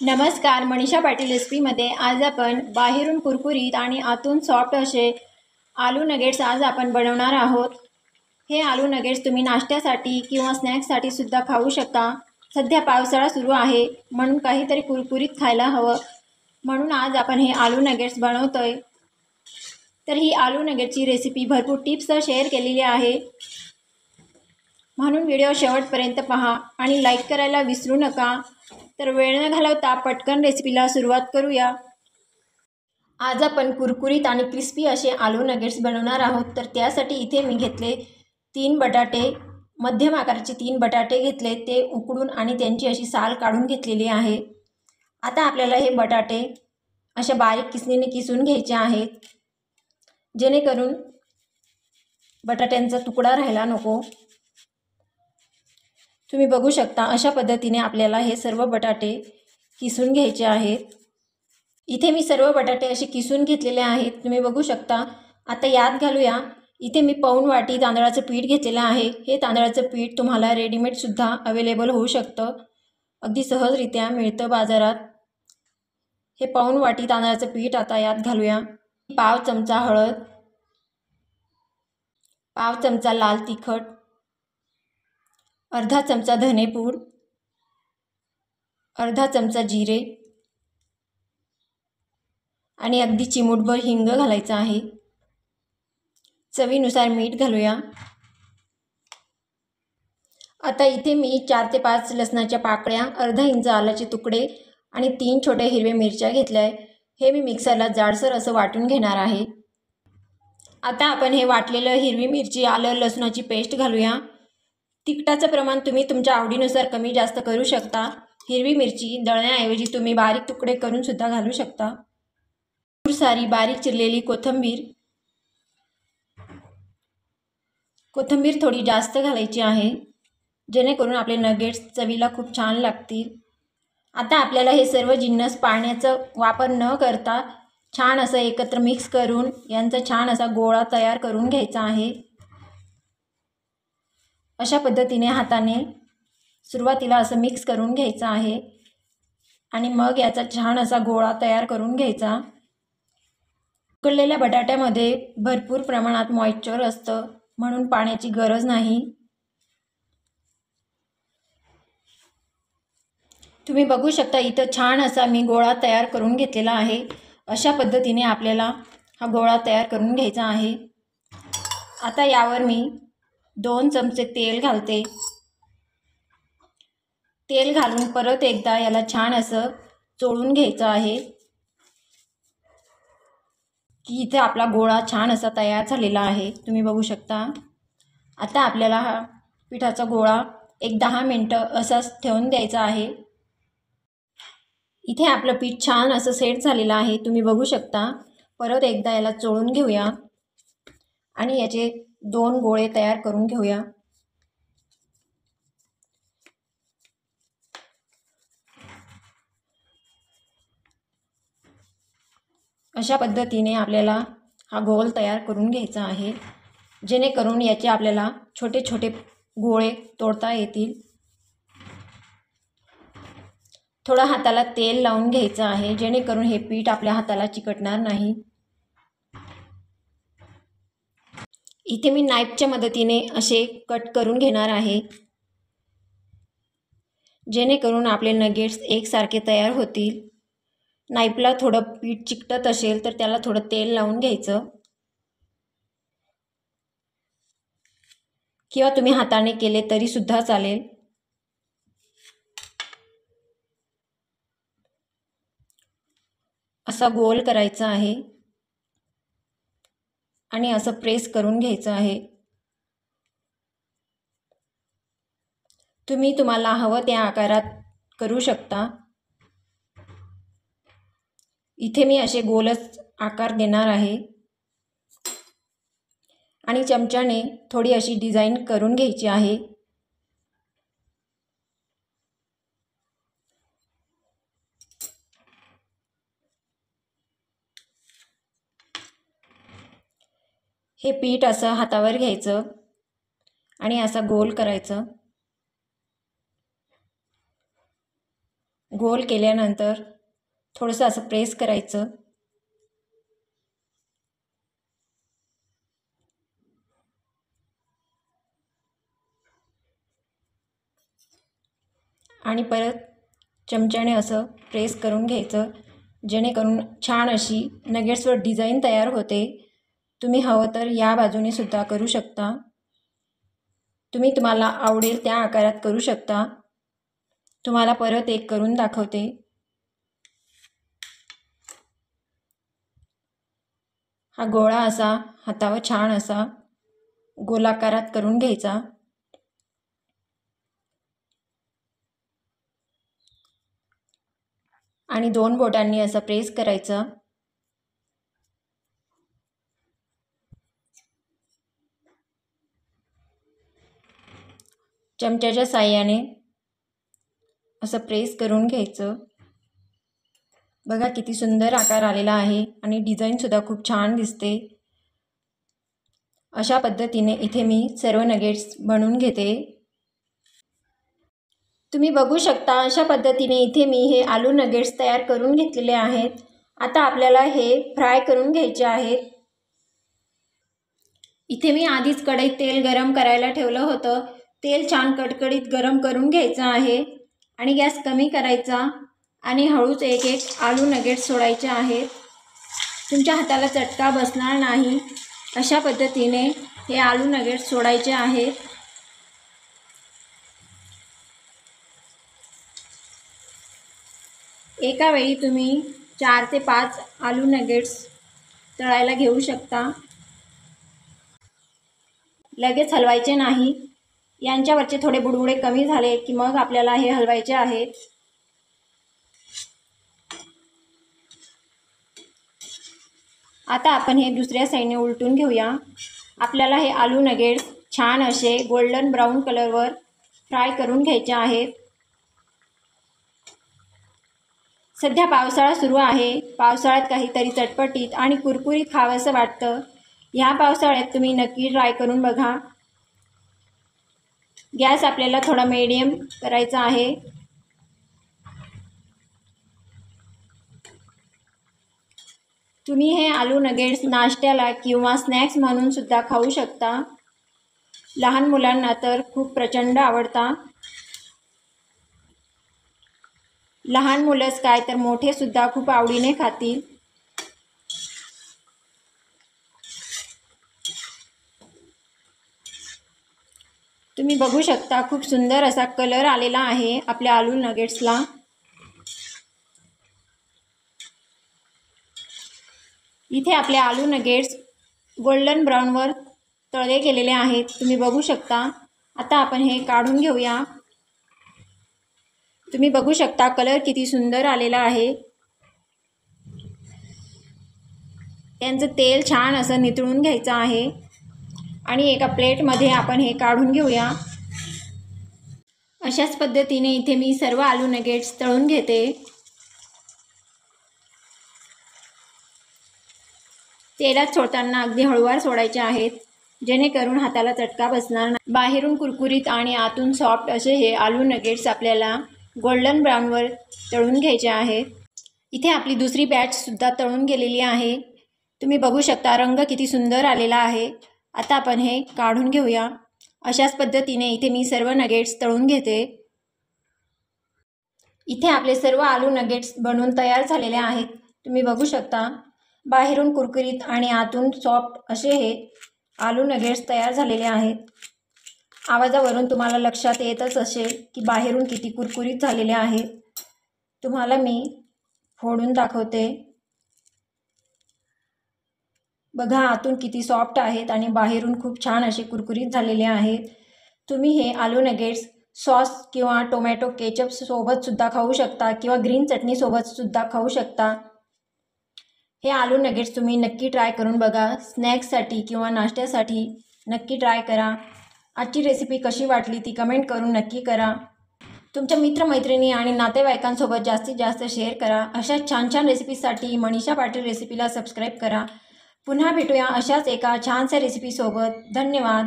नमस्कार, मनीषा पाटील रेसिपीमध्ये आज आपण बाहेरून कुरकुरीत आणि आतून सॉफ्ट असे आलू नगेट्स आज आपण बनवणार आहोत। हे आलू नगेट्स तुम्ही नाश्त्यासाठी किंवा स्नॅक्ससाठी सुद्धा खाऊ शकता। सध्या पावसाळा सुरू आहे म्हणून काहीतरी कुरकुरीत खायला हवं, म्हणून आज आपण हे आलू नगेट्स बनवतोय। तर ही आलू नगेट्सची रेसिपी भरपूर टिप्स शेअर केलेली आहे, म्हणून व्हिडिओ शेवटपर्यंत पहा आणि लाईक करायला विसरू नका। तर वेळ न घालवता पटकन रेसिपीला सुरुवात करूया। आज आपण कुरकुरीत आणि क्रिस्पी असे आलू नगेट्स बनवणार आहोत। तर त्यासाठी इथे मी घेतले 3 बटाटे, मध्यम आकाराचे 3 बटाटे घेतले, ते उकडून आणि त्यांची अशी साल काढून घेतलेली आहे। आता आपल्याला हे बटाटे अशा बारीक किसणीने किसून घ्यायचे आहेत, जेणेकरून बटाट्यांचा तुकडा राहायला नको। तुम्ही बघू शकता अशा पद्धतीने आपल्याला हे सर्व बटाटे किसून घ्यायचे आहेत। इथे मी सर्व बटाटे असे किसून घेतलेले आहेत, तुम्ही बघू शकता। आता यात घालूया, इथे मी पाऊण वाटी तांदळाचं पीठ घेतलेलं आहे। हे तांदळाचं पीठ तुम्हाला रेडीमेड सुद्धा अवेलेबल होऊ शकतं, अगदी सहजरित्या मिळतं बाजारात। हे पाऊण वाटी तांदळाचं पीठ आता यात घालूया। पाव चमचा हळद, पाव चमचा लाल तिखट, अर्धा चमचा धनेपूड, अर्धा चमचा जिरे आणि अगदी चिमूटभर हिंग घालायचं आहे। चवीनुसार मीठ घालूया। आता इथे मी 4 ते 5 लसणाच्या पाकळ्या, अर्धा इंच आल्याचे तुकडे आणि 3 छोट्या हिरव्या मिरच्या घेतल्या आहे। हे मी मिक्सरला जाडसर असं वाटून घेणार आहे। आता आपण हे वाटलेलं हिरवी मिरची, आलं लसणाची पेस्ट घालूया। तिखटाचं प्रमाण तुम्ही तुमच्या आवडीनुसार कमी जास्त करू शकता। हिरवी मिरची दळण्याऐवजी तुम्ही बारीक तुकडे करून सुद्धा घालू शकता। खूप सारी बारीक चिरलेली कोथिंबीर थोडी जास्त घालायची आहे, जेणेकरून आपले नगेट्स चवीला खूप छान लागतील। आता आपल्याला हे सर्व जिन्नस पाण्याचा वापर न करता छान असं एकत्र मिक्स करून यांचा छान असा गोळा तयार करून घ्यायचा आहे। अशा पद्धतीने हाताने सुरुवातीला असं मिक्स करून घ्यायचं आहे आणि मग याचा छान असा गोळा तयार करून घ्यायचा। उकडलेल्या बटाट्यामध्ये भरपूर प्रमाणात मॉइश्चर असतं, म्हणून पाण्याची गरज नाही। तुम्ही बघू शकता इथं छान असा मी गोळा तयार करून घेतलेला आहे। अशा पद्धतीने आपल्याला हा गोळा तयार करून घ्यायचा आहे। आता यावर मी 2 चमचे तेल घालते। तेल घालून परत एकदा याला छान असं चोळून घ्यायचं आहे, की इथे आपला गोळा छान असा तयार झालेला आहे, तुम्ही बघू शकता। आता आपल्याला हा पिठाचा गोळा एक 10 मिनिटं असाच ठेवून द्यायचा आहे। इथे आपलं पीठ छान असं सेट झालेलं आहे, तुम्ही बघू शकता। परत एकदा याला चोळून घेऊया आणि याचे 2 गोळे तयार करून घेऊया। अशा पद्धतीने आपल्याला हा गोल तयार करून घ्यायचा आहे, जेणेकरून याचे आपल्याला छोटे छोटे गोळे तोडता येतील। थोडा हाताला तेल लावून घ्यायचं आहे, जेणेकरून हे पीठ आपल्या हाताला चिकटणार नाही। इथे मी नाईफच्या मदतीने असे कट करून घेणार आहे, जेणेकरून आपले नगेट्स एकसारखे तयार होतील। नाईफला थोडं पीठ चिकटत असेल तर त्याला थोडं तेल लावून घ्यायचं, किंवा तुम्ही हाताने केले तरी सुद्धा चालेल। असा गोल करायचा आहे आणि असं प्रेस करून घ्यायचं आहे। तुम्ही तुम्हाला हवं त्या आकारात करू शकता। इथे मी असे गोलच आकार देणार आहे आणि चमच्याने थोडी अशी डिझाइन करून घ्यायची आहे। हे पीठ असं हातावर घ्यायचं आणि असा गोल करायचं। गोल केल्यानंतर थोडंसं असं प्रेस करायचं. आणि परत चमच्याने असं प्रेस करून घ्यायचं, जेणेकरून छान अशी नगेट्सवर डिझाईन तयार होते. तुम्ही हवं तर या बाजूने सुद्धा करू शकता. तुम्हाला आवडेल त्या आकारात करू शकता. तुम्हाला परत एक करून दाखवते. हा गोळा असा हातावर छान असा गोलाकारात करून घ्यायचा. आणि 2 बोटांनी असं प्रेस करायचं. चमच्याच्या साहाय्याने असं प्रेस करून घ्यायचं. बघा किती सुंदर आकार आलेला आहे आणि डिझाईनसुद्धा खूप छान दिसते. अशा पद्धतीने इथे मी सर्व नगेट्स बनवून घेते. तुम्ही बघू शकता अशा पद्धतीने इथे मी हे आलू नगेट्स तयार करून घेतलेले आहेत. आता आपल्याला हे फ्राय करून घ्यायचे आहेत. इथे मी आधीच कढईत तेल गरम करायला ठेवलं होतं. तेल छान कडकडीत गरम करून घ्यायचं आहे आणि गॅस कमी करायचा आणि हळूच एक एक आलू नगेट्स सोडायचे आहेत. तुमच्या हाताला चटका बसणार नाही अशा पद्धतीने हे आलू नगेट्स सोडायचे आहेत. एका वेळी तुम्ही 4 ते 5 आलू नगेट्स तळायला घेऊ शकता. लगेच हलवायचे नाही. यांच्यावरचे थोडे बुडबुडे कमी झाले की मग आपल्याला हे हलवायचे आहेत. आता आपण हे दुसऱ्या साईडने उलटून घेऊया. आपल्याला हे आलू नगेट्स छान असे गोल्डन ब्राऊन कलरवर फ्राय करून घ्यायचे आहेत. सध्या पावसाळा सुरू आहे. पावसाळ्यात काहीतरी चटपटीत आणि कुरकुरीत खावंसं वाटतं. ह्या पावसाळ्यात तुम्ही नक्की ट्राय करून बघा. गॅस आपल्याला थोडा मीडियम करायचा आहे. तुम्ही हे आलू नगेट्स नाश्त्याला किंवा स्नॅक्स म्हणून सुद्धा खाऊ शकता. लहान मुलांना तर खूप प्रचंड आवडतात. लहान मुलंच काय तर मोठे सुद्धा खूप आवडीने खातील. तुम्ही बघू शकता खूप सुंदर असा कलर आलेला आहे आपल्या आलू नगेट्सला. इथे आपले आलू नगेट्स गोल्डन ब्राऊनवर तळले गेलेले आहेत. तुम्ही बघू शकता. आता आपण हे काढून घेऊया. तुम्ही बघू शकता कलर किती सुंदर आलेला आहे. त्यांचं तेल छान असं नितळून घ्यायचं आहे आणि एका प्लेटमध्ये आपण हे काढून घेऊया. अशाच पद्धतीने इथे मी सर्व आलू नगेट्स तळून घेते. तेलात सोडताना अगदी हळूवार सोडायचे आहेत, जेणेकरून हाताला चटका बसणार नाही. बाहेरून कुरकुरीत आणि आतून सॉफ्ट असे हे आलू नगेट्स आपल्याला गोल्डन ब्राऊनवर तळून घ्यायचे आहेत. इथे आपली दुसरी बॅचसुद्धा तळून गेलेली आहे. तुम्ही बघू शकता रंग किती सुंदर आलेला आहे. आता आपण हे काढून घेऊया. अशाच पद्धतीने इथे मी सर्व नगेट्स तळून घेते. इथे आपले सर्व आलू नगेट्स बनवून तयार झालेले आहेत. तुम्ही बघू शकता बाहेरून कुरकुरीत आणि आतून सॉफ्ट असे हे आलू नगेट्स तयार झालेले आहेत. आवाजावरून तुम्हाला लक्षात येतच असेल की बाहेरून किती कुरकुरीत झालेले आहेत. तुम्हाला मी फोडून दाखवते. बघा आतून किती सॉफ्ट आहेत आणि बाहेरून खूप छान असे कुरकुरीत झालेले आहेत. तुम्ही हे आलू नगेट्स सॉस किंवा टोमॅटो केचप सोबतसुद्धा खाऊ शकता किंवा ग्रीन चटणीसोबतसुद्धा खाऊ शकता. हे आलू नगेट्स तुम्ही नक्की ट्राय करून बघा. स्नॅक्ससाठी किंवा नाश्त्यासाठी नक्की ट्राय करा. आजची रेसिपी कशी वाटली ती कमेंट करून नक्की करा. तुमच्या मित्रमैत्रिणी आणि नातेवाईकांसोबत जास्तीत जास्त शेअर करा. अशा छान छान रेसिपीसाठी मनीषा पाटील रेसिपीला सबस्क्राईब करा. पुन्हा भेटूया अशाच एका छानशा रेसिपीसोबत. धन्यवाद.